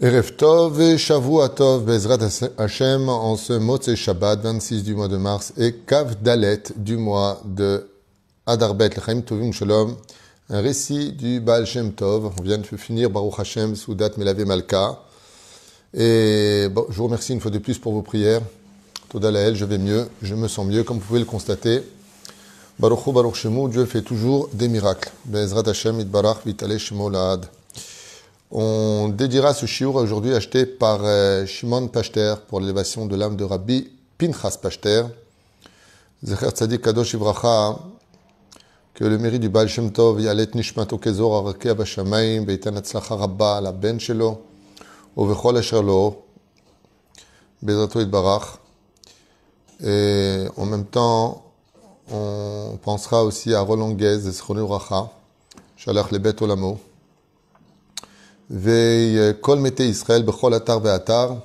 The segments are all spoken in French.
Erev Tov et Shavua Tov, Bezrat Hashem, en ce Motzei Shabbat, 26 du mois de mars, et Kav Dalet du mois de Adar Bet, L'chaim Tovim Shalom, un récit du Baal Shem Tov. On vient de finir Baruch Hashem, Soudat Melave Malka. Et bon, je vous remercie une fois de plus pour vos prières. Toda Lael, je vais mieux, je me sens mieux, comme vous pouvez le constater. Baruch Hu, Baruch Shemu, Dieu fait toujours des miracles. Bezrat Hashem, Itbarach, Vitale Shemo Laad. On dédiera ce shiur aujourd'hui acheté par Shimon Pachter pour l'élévation de l'âme de Rabbi Pinchas Pachter. Zecher Tzadik Kadosh Ivracha, que le mérite du Baal Shem Tov yalet nishmato kezor arakeh bashamayim veitan hatzlacha rabba la ben shelo uvechol asher lo be'ezrato yitbarach. Et en même temps, on pensera aussi à Roland Guez, Zechrono Ivracha, shalach lebet olamo. Kol Mete Israël bechol atar ve'atar,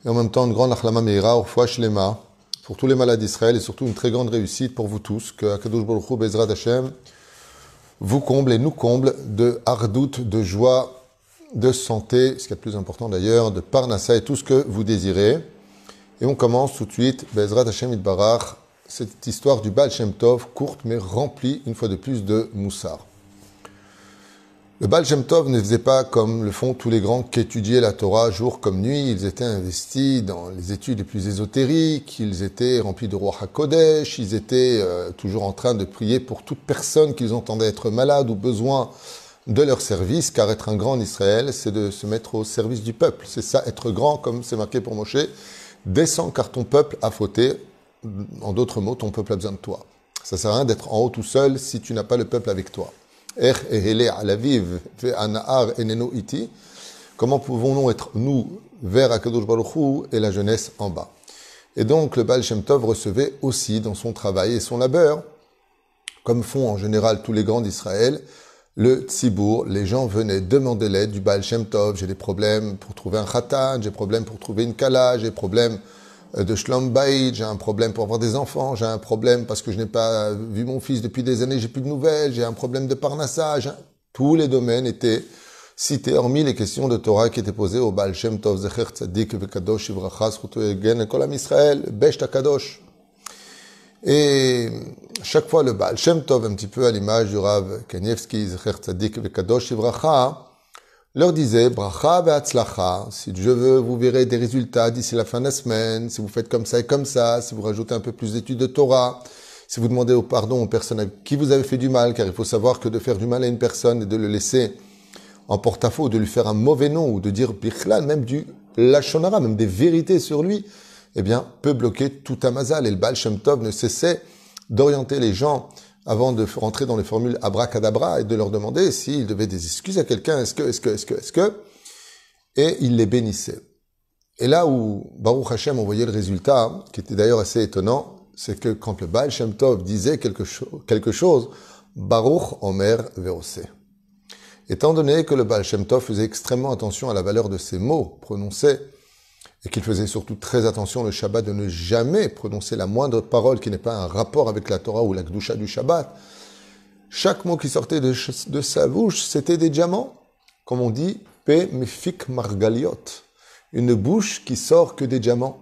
et en même temps une grande achlama meira urfoua shlema pour tous les malades d'Israël et surtout une très grande réussite pour vous tous, que Akadosh Baruch Hu Bezrat Hashem vous comble et nous comble de hardout, de joie, de santé, ce qui est le plus important d'ailleurs, de parnassa et tout ce que vous désirez. Et on commence tout de suite Bezrat Hashem Itbarach, cette histoire du Baal Shem Tov, courte mais remplie une fois de plus de moussar. Le Baal Shem Tov ne faisait pas comme le font tous les grands qui étudiaient la Torah jour comme nuit. Ils étaient investis dans les études les plus ésotériques, ils étaient remplis de Ruach HaKodesh, ils étaient toujours en train de prier pour toute personne qu'ils entendaient être malade ou besoin de leur service, car être un grand en Israël, c'est de se mettre au service du peuple. C'est ça, être grand, comme c'est marqué pour Moshe, descends car ton peuple a fauté. En d'autres mots, ton peuple a besoin de toi. Ça sert à rien d'être en haut tout seul si tu n'as pas le peuple avec toi. Comment pouvons-nous être, nous, vers Akadosh Baruch Hu et la jeunesse en bas? Et donc, le Baal Shem Tov recevait aussi dans son travail et son labeur, comme font en général tous les grands d'Israël, le tzibour. Les gens venaient demander l'aide du Baal Shem Tov. J'ai des problèmes pour trouver un khatan, j'ai des problèmes pour trouver une kala, j'ai des problèmes de shlom bayit, j'ai un problème pour avoir des enfants, j'ai un problème parce que je n'ai pas vu mon fils depuis des années, j'ai plus de nouvelles, j'ai un problème de parnassa. Tous les domaines étaient cités, hormis les questions de Torah qui étaient posées au Baal Shem Tov, Zecher Tzadik Vekadosh Ivracha Zchuto Yegen Kol Am Israël, Besh Kadosh. Et chaque fois le Baal Shem Tov, un petit peu à l'image du Rav Kanievski, Zecher Tzadik Vekadosh Ivracha, leur disait, bracha ve'atzlacha, si Dieu veut, vous verrez des résultats d'ici la fin de la semaine, si vous faites comme ça et comme ça, si vous rajoutez un peu plus d'études de Torah, si vous demandez au pardon aux personnes à qui vous avez fait du mal, car il faut savoir que de faire du mal à une personne et de le laisser en porte-à-faux, de lui faire un mauvais nom, ou de dire bichlal, même du lachonara, même des vérités sur lui, eh bien, peut bloquer tout un mazal. Et le Baal Shem Tov ne cessait d'orienter les gens avant de rentrer dans les formules abracadabra et de leur demander s'ils devaient des excuses à quelqu'un, est-ce que, et il les bénissait. Et là où Baruch Hashem, on voyait le résultat, qui était d'ailleurs assez étonnant, c'est que quand le Baal Shem Tov disait quelque chose, Baruch Omer Veose. Étant donné que le Baal Shem Tov faisait extrêmement attention à la valeur de ses mots prononcés, et qu'il faisait surtout très attention le Shabbat de ne jamais prononcer la moindre parole qui n'est pas un rapport avec la Torah ou la Kedusha du Shabbat. Chaque mot qui sortait de sa bouche, c'était des diamants. Comme on dit, Pe mefik margaliot, une bouche qui sort que des diamants.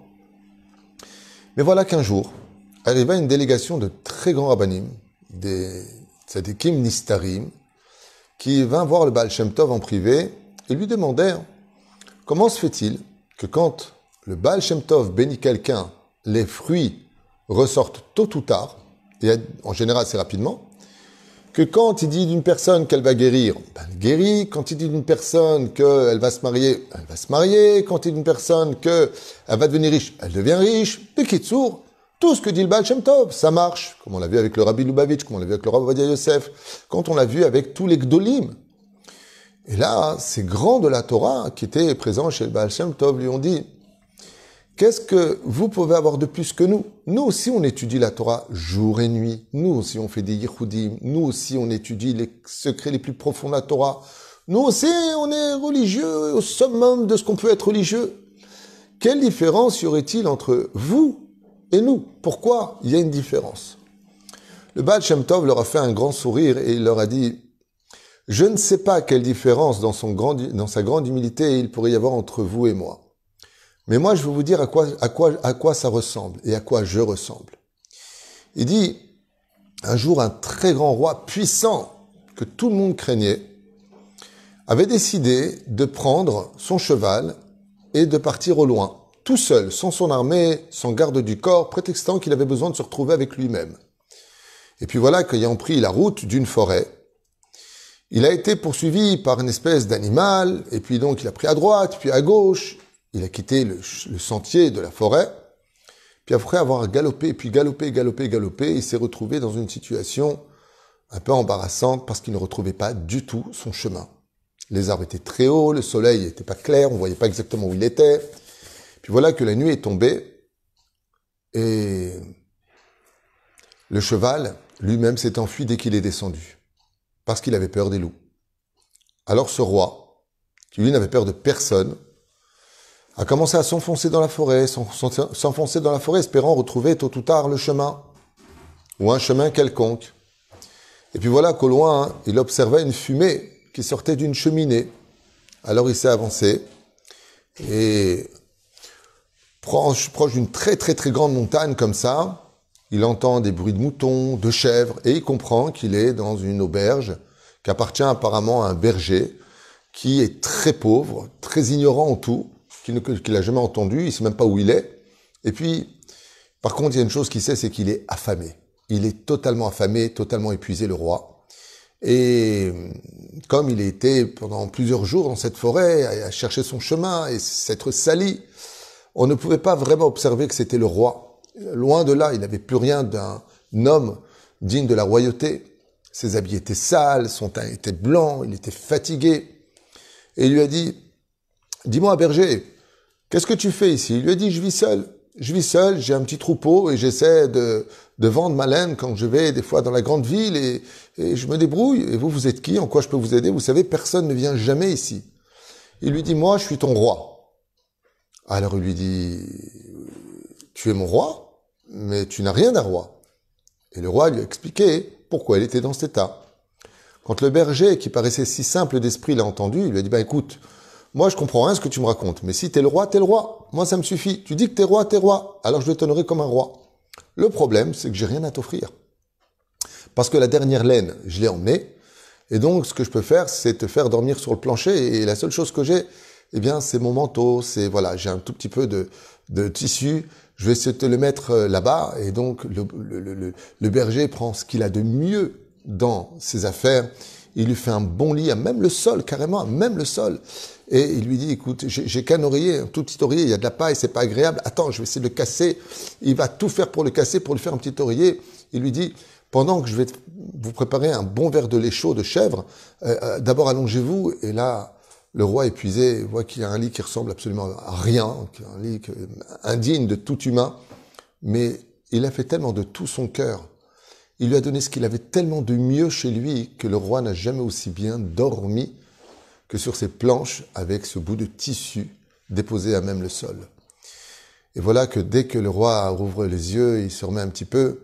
Mais voilà qu'un jour, arriva une délégation de très grands rabbanim, des tzadikim nistarim, qui vint voir le Baal Shem Tov en privé et lui demandèrent comment se fait-il que quand le Baal Shem Tov bénit quelqu'un, les fruits ressortent tôt ou tard, et en général assez rapidement, que quand il dit d'une personne qu'elle va guérir, elle guérit, quand il dit d'une personne qu'elle va se marier, elle va se marier, quand il dit d'une personne qu'elle va devenir riche, elle devient riche, Bekitsour, tout ce que dit le Baal Shem Tov, ça marche, comme on l'a vu avec le Rabbi Lubavitch, comme on l'a vu avec le Rav Ovadia Yosef, quand on l'a vu avec tous les Gdolim. Et là, ces grands de la Torah qui étaient présents chez le Baal Shem Tov lui ont dit, qu'est-ce que vous pouvez avoir de plus que nous? Nous aussi, on étudie la Torah jour et nuit. Nous aussi, on fait des yichudim. Nous aussi, on étudie les secrets les plus profonds de la Torah. Nous aussi, on est religieux au summum de ce qu'on peut être religieux. Quelle différence y aurait-il entre vous et nous? Pourquoi il y a une différence? Le Baal Shem Tov leur a fait un grand sourire et il leur a dit, Je ne sais pas quelle différence dans sa grande humilité il pourrait y avoir entre vous et moi. Mais moi, je vais vous dire à quoi ça ressemble et à quoi je ressemble. Il dit, un jour, un très grand roi puissant que tout le monde craignait avait décidé de prendre son cheval et de partir au loin, tout seul, sans son armée, sans garde du corps, prétextant qu'il avait besoin de se retrouver avec lui-même. Et puis voilà qu'ayant pris la route d'une forêt, il a été poursuivi par une espèce d'animal, et puis donc il a pris à droite, puis à gauche, il a quitté le sentier de la forêt, puis après avoir galopé, puis galopé, il s'est retrouvé dans une situation un peu embarrassante parce qu'il ne retrouvait pas du tout son chemin. Les arbres étaient très hauts, le soleil n'était pas clair, on ne voyait pas exactement où il était. Puis voilà que la nuit est tombée et le cheval lui-même s'est enfui dès qu'il est descendu parce qu'il avait peur des loups. Alors ce roi, qui lui n'avait peur de personne, a commencé à s'enfoncer dans la forêt, espérant retrouver tôt ou tard le chemin, ou un chemin quelconque. Et puis voilà qu'au loin, il observait une fumée qui sortait d'une cheminée. Alors il s'est avancé, et proche d'une très grande montagne comme ça, il entend des bruits de moutons, de chèvres, et il comprend qu'il est dans une auberge qui appartient apparemment à un berger qui est très pauvre, très ignorant en tout, qu'il n'a jamais entendu, il ne sait même pas où il est. Et puis, par contre, il y a une chose qu'il sait, c'est qu'il est affamé. Il est totalement affamé, totalement épuisé, le roi. Et comme il a été pendant plusieurs jours dans cette forêt à chercher son chemin et s'être sali, on ne pouvait pas vraiment observer que c'était le roi. Loin de là, il n'avait plus rien d'un homme digne de la royauté. Ses habits étaient sales, son teint était blanc, il était fatigué. Et il lui a dit, « Dis-moi, berger, qu'est-ce que tu fais ici ?» Il lui a dit, « Je vis seul, j'ai un petit troupeau et j'essaie de vendre ma laine quand je vais des fois dans la grande ville et je me débrouille. Et vous êtes qui? En quoi je peux vous aider? Vous savez, personne ne vient jamais ici. » Il lui dit, « Moi, je suis ton roi. » Alors il lui dit, « Tu es mon roi, mais tu n'as rien d'un roi. » Et le roi lui a expliqué pourquoi il était dans cet état. Quand le berger, qui paraissait si simple d'esprit, l'a entendu, il lui a dit, « Écoute, moi, je comprends rien ce que tu me racontes, mais si t'es le roi, t'es le roi. Moi, ça me suffit. Tu dis que t'es roi, alors je vais t'honorer comme un roi. Le problème, c'est que j'ai rien à t'offrir. Parce que la dernière laine, je l'ai emmenée, et donc ce que je peux faire, c'est te faire dormir sur le plancher, et la seule chose que j'ai, eh bien, c'est mon manteau, j'ai un tout petit peu de tissu, je vais essayer de te le mettre là-bas, et donc le berger prend ce qu'il a de mieux dans ses affaires, il lui fait un bon lit, à même le sol, carrément, à même le sol. Et il lui dit, écoute, j'ai qu'un oreiller, un tout petit oreiller, il y a de la paille, c'est pas agréable. Attends, je vais essayer de le casser. Il va tout faire pour le casser, pour lui faire un petit oreiller. Il lui dit, pendant que je vais vous préparer un bon verre de lait chaud de chèvre, d'abord allongez-vous. Et là, le roi épuisé voit qu'il y a un lit qui ressemble absolument à rien, un lit indigne de tout humain. Mais il a fait tellement de tout son cœur. Il lui a donné ce qu'il avait tellement de mieux chez lui que le roi n'a jamais aussi bien dormi que sur ses planches avec ce bout de tissu déposé à même le sol. Et voilà que dès que le roi rouvre les yeux, il se remet un petit peu,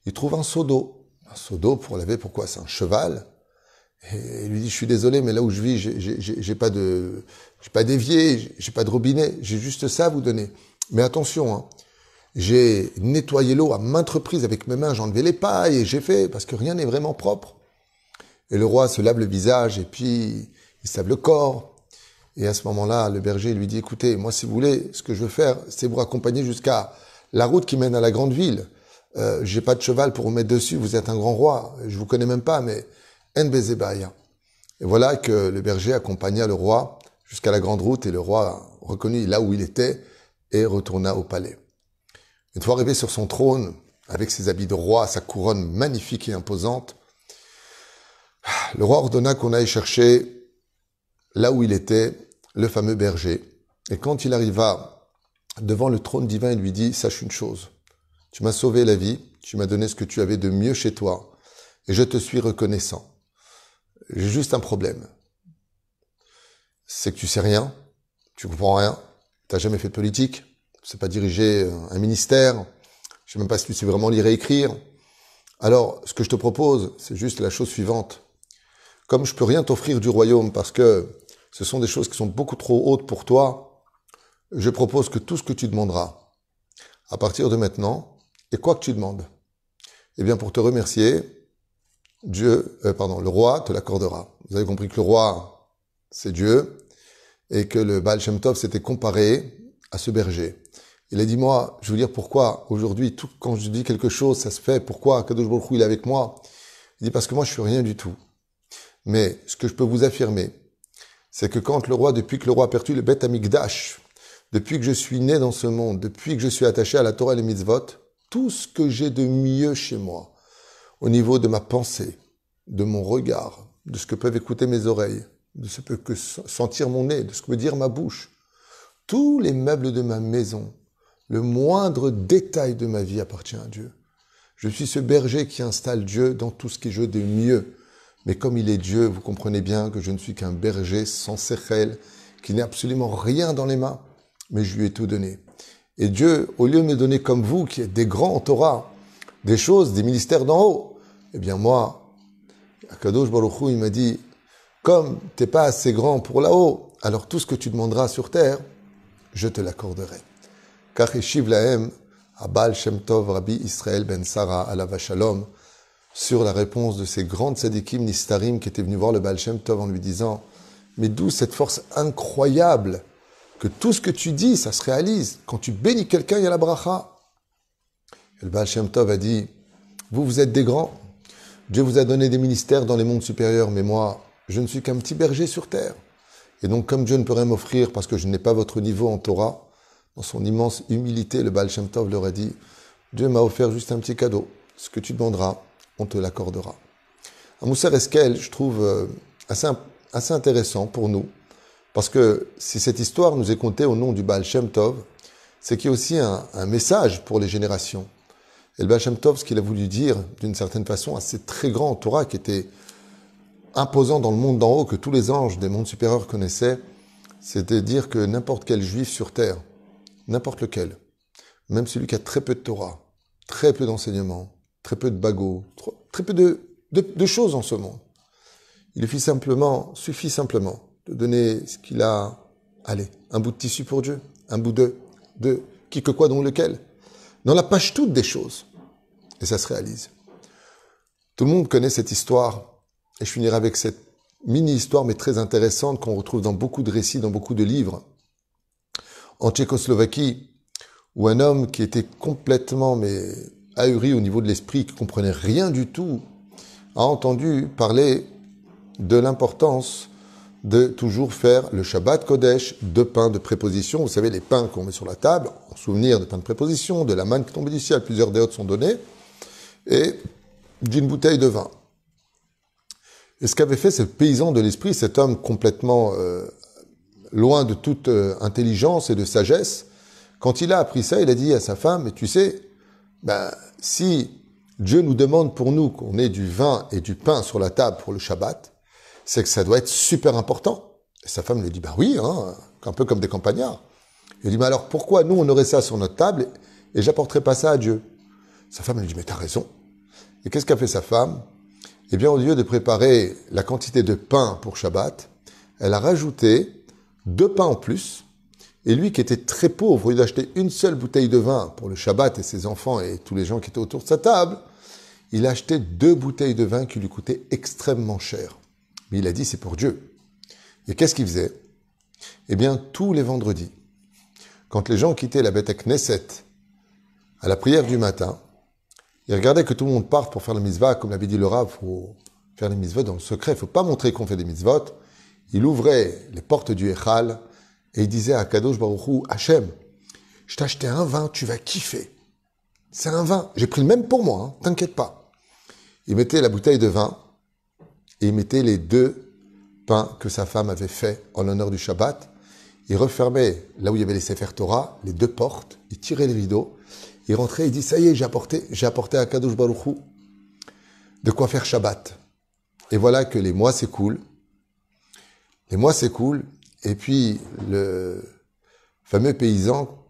il trouve un seau d'eau. Un seau d'eau pour laver, pourquoi? C'est un cheval. Et il lui dit, je suis désolé, mais là où je vis, j'ai pas d'évier, j'ai pas de robinet, j'ai juste ça à vous donner. Mais attention, hein, j'ai nettoyé l'eau à maintes reprises avec mes mains, j'ai enlevé les pailles et j'ai fait, parce que rien n'est vraiment propre. Et le roi se lave le visage et puis il se lave le corps. Et à ce moment-là, le berger lui dit, écoutez, moi si vous voulez, ce que je veux faire, c'est vous raccompagner jusqu'à la route qui mène à la grande ville. J'ai pas de cheval pour vous mettre dessus, vous êtes un grand roi, je vous connais même pas, mais en bezebaya. Et voilà que le berger accompagna le roi jusqu'à la grande route et le roi reconnut là où il était et retourna au palais. Une fois arrivé sur son trône, avec ses habits de roi, sa couronne magnifique et imposante, le roi ordonna qu'on aille chercher là où il était, le fameux berger. Et quand il arriva devant le trône divin, il lui dit, sache une chose, tu m'as sauvé la vie, tu m'as donné ce que tu avais de mieux chez toi, et je te suis reconnaissant. J'ai juste un problème. C'est que tu sais rien, tu comprends rien, tu n'as jamais fait de politique, tu sais pas diriger un ministère, je sais même pas si tu sais vraiment lire et écrire. Alors, ce que je te propose, c'est juste la chose suivante. comme je peux rien t'offrir du royaume parce que ce sont des choses qui sont beaucoup trop hautes pour toi, je propose que tout ce que tu demanderas, à partir de maintenant, et quoi que tu demandes, eh bien pour te remercier, le roi te l'accordera. Vous avez compris que le roi, c'est Dieu, et que le Baal Shem Tov s'était comparé à ce berger. Il a dit, moi, je veux dire pourquoi aujourd'hui, quand je dis quelque chose, ça se fait. Pourquoi Kadosh Baruch Hu, il est avec moi? Il dit, parce que moi, je suis rien du tout. Mais ce que je peux vous affirmer, c'est que depuis que le roi a perdu le Beth Amikdash, depuis que je suis né dans ce monde, depuis que je suis attaché à la Torah et les mitzvot, tout ce que j'ai de mieux chez moi, au niveau de ma pensée, de mon regard, de ce que peuvent écouter mes oreilles, de ce que peut sentir mon nez, de ce que peut dire ma bouche, tous les meubles de ma maison, le moindre détail de ma vie appartient à Dieu. Je suis ce berger qui installe Dieu dans tout ce qui est jeu de mieux. Mais comme il est Dieu, vous comprenez bien que je ne suis qu'un berger sans séchel, qui n'a absolument rien dans les mains, mais je lui ai tout donné. Et Dieu, au lieu de me donner comme vous, qui êtes des grands en Torah, des choses, des ministères d'en haut, eh bien moi, Akadosh Baruch Hu, il m'a dit, comme t'es pas assez grand pour là-haut, alors tout ce que tu demanderas sur terre, je te l'accorderai. Car Eshiv Lahem, à Baal Shem Tov, Rabbi Israël ben Sarah, alav Shalom, sur la réponse de ces grandes tzadikim nistarim qui étaient venus voir le Baal Shem Tov en lui disant « Mais d'où cette force incroyable que tout ce que tu dis, ça se réalise. Quand tu bénis quelqu'un, il y a la bracha. » Et le Baal Shem Tov a dit « Vous êtes des grands. Dieu vous a donné des ministères dans les mondes supérieurs, mais moi, je ne suis qu'un petit berger sur terre. Et donc, comme Dieu ne peut rien m'offrir parce que je n'ai pas votre niveau en Torah, dans son immense humilité, le Baal Shem Tov leur a dit « Dieu m'a offert juste un petit cadeau. Ce que tu demanderas, on te l'accordera. » Un Moussar Eskel, je trouve assez intéressant pour nous, parce que si cette histoire nous est contée au nom du Baal Shem Tov, c'est qu'il y a aussi un message pour les générations. Et le Baal Shem Tov, ce qu'il a voulu dire, d'une certaine façon, à ces très grands Torah qui étaient imposants dans le monde d'en haut, que tous les anges des mondes supérieurs connaissaient, c'est de dire que n'importe quel juif sur terre, n'importe lequel, même celui qui a très peu de Torah, très peu d'enseignements, très peu de bagots, très peu de choses en ce monde. Il suffit simplement de donner ce qu'il a, allez, un bout de tissu pour Dieu, un bout de qui que quoi dans lequel, dans la page toute des choses. Et ça se réalise. Tout le monde connaît cette histoire, et je finirai avec cette mini-histoire, mais très intéressante, qu'on retrouve dans beaucoup de récits, dans beaucoup de livres. En Tchécoslovaquie, où un homme qui était complètement ahuri au niveau de l'esprit, qui comprenait rien du tout, a entendu parler de l'importance de toujours faire le Shabbat Kodesh, 2 pains de préposition. Vous savez, les pains qu'on met sur la table, en souvenir des pains de préposition, de la manne qui tombait du ciel, plusieurs déotes sont données, et d'une bouteille de vin. Et ce qu'avait fait ce paysan de l'esprit, cet homme complètement loin de toute intelligence et de sagesse, quand il a appris ça, il a dit à sa femme, mais tu sais, si Dieu nous demande pour nous qu'on ait du vin et du pain sur la table pour le Shabbat, c'est que ça doit être super important. Et sa femme lui dit, oui, un peu comme des campagnards. Il dit, mais alors pourquoi nous on aurait ça sur notre table et j'apporterais pas ça à Dieu? Sa femme lui dit, mais t'as raison. Et qu'est-ce qu'a fait sa femme? Eh bien, au lieu de préparer la quantité de pain pour Shabbat, elle a rajouté 2 pains en plus. Et lui, qui était très pauvre, au lieu d'acheter une seule bouteille de vin pour le Shabbat et ses enfants et tous les gens qui étaient autour de sa table, il a acheté 2 bouteilles de vin qui lui coûtaient extrêmement cher. Mais il a dit, c'est pour Dieu. Et qu'est-ce qu'il faisait? Eh bien, tous les vendredis, quand les gens quittaient la Beth Knesset à la prière du matin, il regardait que tout le monde parte pour faire le mitzvah, comme l'avait dit le Rav, il faut faire les mitzvot dans le secret, il ne faut pas montrer qu'on fait des mitzvot. Il ouvrait les portes du Echal et il disait à Kadosh Baruch Hu, Hachem, je t'ai acheté un vin, tu vas kiffer. C'est un vin, j'ai pris le même pour moi, t'inquiète pas. Il mettait la bouteille de vin et il mettait les 2 pains que sa femme avait fait en l'honneur du Shabbat. Il refermait là où il y avait les Sefer Torah, les 2 portes, il tirait les rideaux. Il rentrait, il dit, ça y est, j'ai apporté à Kadosh Baruch Hu de quoi faire Shabbat. Et voilà que les mois s'écoulent. Et puis, le fameux paysan,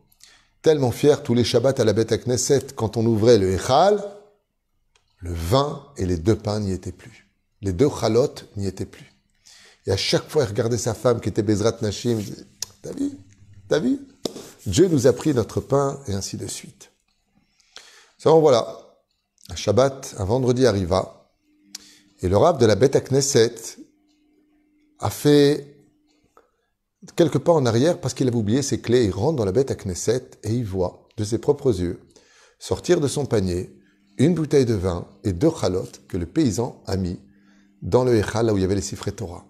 tellement fier, tous les Shabbats à la Beth Knesset, quand on ouvrait le Echal, le vin et les 2 pains n'y étaient plus. Les deux chalot n'y étaient plus. Et à chaque fois, il regardait sa femme qui était Bezrat Nashim, il disait, t'as vu? T'as vu? Dieu nous a pris notre pain, et ainsi de suite. Alors voilà, un Shabbat, un vendredi arriva, et le Rav de la Beth Knesset a fait quelques pas en arrière parce qu'il avait oublié ses clés. Il rentre dans la Beth Knesset et il voit de ses propres yeux sortir de son panier une bouteille de vin et 2 chalotes que le paysan a mis dans le Echal, là où il y avait les sifrei Torah.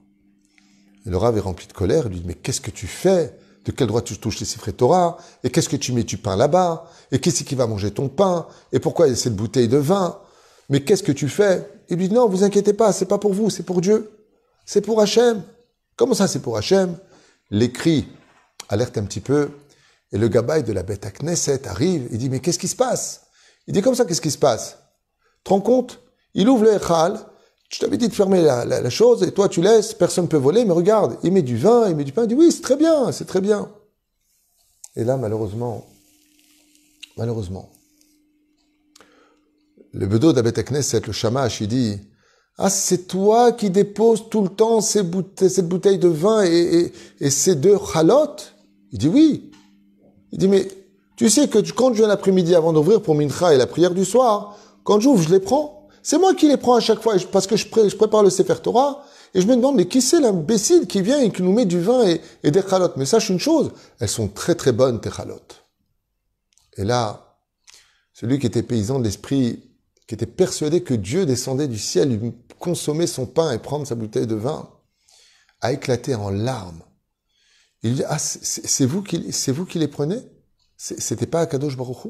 Et le Rav est rempli de colère, il lui dit, mais qu'est-ce que tu fais? De quel droit tu touches les sifrei Torah? Et qu'est-ce que tu mets du pain là-bas? Et qu'est-ce qui va manger ton pain? Et pourquoi il y a cette bouteille de vin? Mais qu'est-ce que tu fais? Il lui dit, non, vous inquiétez pas, c'est pas pour vous, c'est pour Dieu. C'est pour Hachem. Comment ça, c'est pour Hachem? Les cris alertent un petit peu, et le gabaï de la Beth Knesset arrive, il dit, mais qu'est-ce qui se passe? Il dit, comme ça, qu'est-ce qui se passe? Tu te rends compte? Il ouvre le Echal, je t'avais dit de fermer la chose, et toi tu laisses, personne ne peut voler, mais regarde, il met du vin, il met du pain, il dit, oui, c'est très bien, c'est très bien. Et là, malheureusement, le bedeau de la Beth Knesset, le shamash, il dit, ah, c'est toi qui déposes tout le temps cette bouteille de vin et ces 2 chalotes? Il dit oui. Il dit, mais tu sais que quand je viens l'après-midi avant d'ouvrir pour Mincha et la prière du soir, quand j'ouvre, je les prends. C'est moi qui les prends à chaque fois parce que je prépare le Sefer Torah et je me demande, mais qui c'est l'imbécile qui vient et qui nous met du vin et des chalotes? Mais sache une chose, elles sont très très bonnes, tes chalotes. Et là, celui qui était paysan de l'esprit, qui était persuadé que Dieu descendait du ciel, lui consommer son pain et prendre sa bouteille de vin, a éclaté en larmes. Il dit, ah, c'est vous qui les prenez? C'était pas Akadosh Baruch Hu?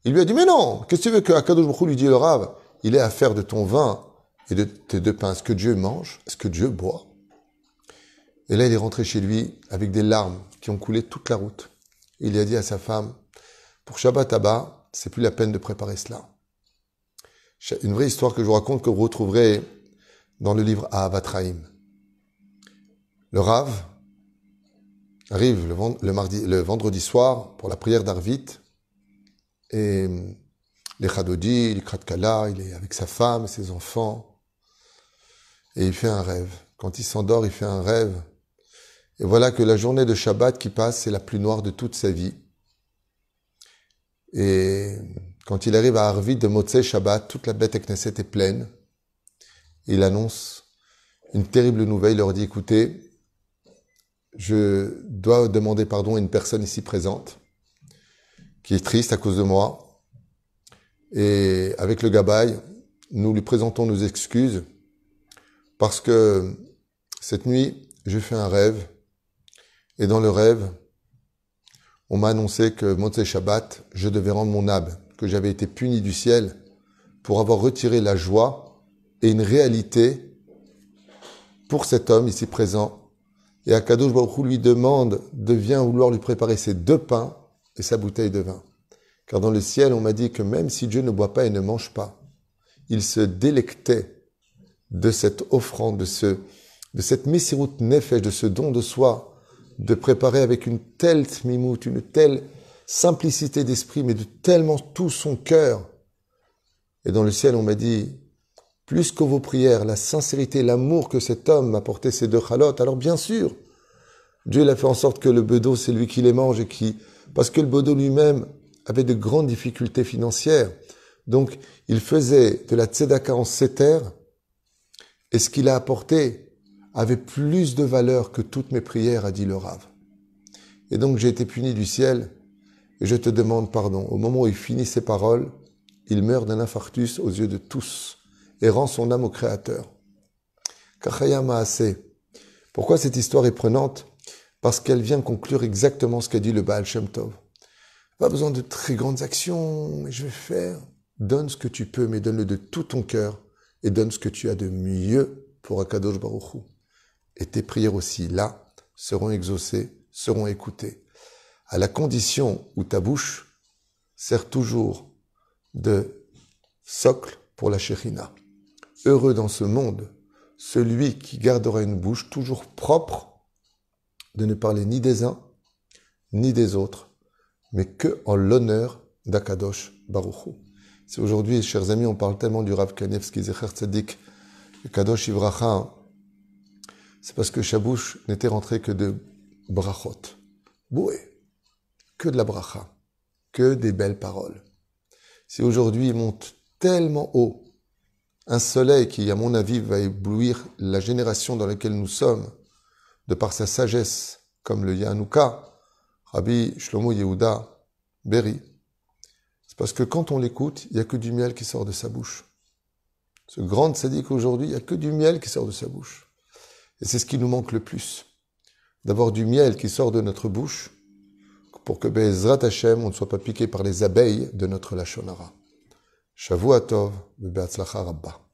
Il lui a dit, mais non, qu'est-ce que tu veux que Akadosh Baruch Hu lui dit le Rav? Il est à faire de ton vin et de tes 2 pains ce que Dieu mange, ce que Dieu boit. Et là, il est rentré chez lui avec des larmes qui ont coulé toute la route. Il a dit à sa femme, pour Shabbat Abba, c'est plus la peine de préparer cela. Une vraie histoire que je vous raconte, que vous retrouverez dans le livre Ahavat Chaim. Le Rav arrive le vendredi soir pour la prière d'Arvit, et les Chadodi, les Kratkala, il est avec sa femme et ses enfants, et il fait un rêve. Quand il s'endort, il fait un rêve. Et voilà que la journée de Shabbat qui passe, c'est la plus noire de toute sa vie. Et quand il arrive à Arvit de Motzei Shabbat, toute la Beth Knesset est pleine. Il annonce une terrible nouvelle. Il leur dit, écoutez, je dois demander pardon à une personne ici présente qui est triste à cause de moi. Et avec le gabaï, nous lui présentons nos excuses parce que cette nuit, j'ai fait un rêve. Et dans le rêve, on m'a annoncé que Motzei Shabbat, je devais rendre mon âme, que j'avais été puni du ciel pour avoir retiré la joie et une réalité pour cet homme ici présent. Et Akadosh Baruch Hu lui demande de bien vouloir lui préparer ses 2 pains et sa bouteille de vin. Car dans le ciel, on m'a dit que même si Dieu ne boit pas et ne mange pas, il se délectait de cette offrande, de cette Messirut Nefesh, de ce don de soi, de préparer avec une telle tmimout, une telle simplicité d'esprit, mais de tellement tout son cœur. Et dans le ciel, on m'a dit, plus que vos prières, la sincérité, l'amour que cet homme m'a apporté ces 2 chalotes. Alors bien sûr, Dieu il a fait en sorte que le bedeau, c'est lui qui les mange parce que le bedeau lui-même avait de grandes difficultés financières. Donc, il faisait de la tzedaka en seter, et ce qu'il a apporté avait plus de valeur que toutes mes prières, a dit le Rav. Et donc, j'ai été puni du ciel, et je te demande pardon. Au moment où il finit ses paroles, il meurt d'un infarctus aux yeux de tous, et rend son âme au Créateur. Kachaya Maaseh. Pourquoi cette histoire est prenante? Parce qu'elle vient conclure exactement ce qu'a dit le Baal Shem Tov. Pas besoin de très grandes actions, mais je vais faire. Donne ce que tu peux, mais donne-le de tout ton cœur, et donne ce que tu as de mieux pour Akadosh Baruch Hu. Et tes prières aussi, là, seront exaucées, seront écoutées. À la condition où ta bouche sert toujours de socle pour la Shekhinah. Heureux dans ce monde, celui qui gardera une bouche toujours propre, de ne parler ni des uns, ni des autres, mais que en l'honneur d'Akadosh Baruch Hu. C'est aujourd'hui, chers amis, on parle tellement du Rav Kanievski Zecher Tzadik le Kadosh Ivracha, c'est parce que sa bouche n'était rentrée que de brachot. Boué, que de la bracha, que des belles paroles. Si aujourd'hui il monte tellement haut, un soleil qui, à mon avis, va éblouir la génération dans laquelle nous sommes, de par sa sagesse, comme le Yanouka, Rabbi Shlomo Yehuda Berry, c'est parce que quand on l'écoute, il n'y a que du miel qui sort de sa bouche. Ce grand tzaddik aujourd'hui, il n'y a que du miel qui sort de sa bouche. Et c'est ce qui nous manque le plus, d'avoir du miel qui sort de notre bouche, pour que Be'ezrat Hashem, on ne soit pas piqué par les abeilles de notre Lachon Hara. Shavua Tov, Be'atzlacha Rabba.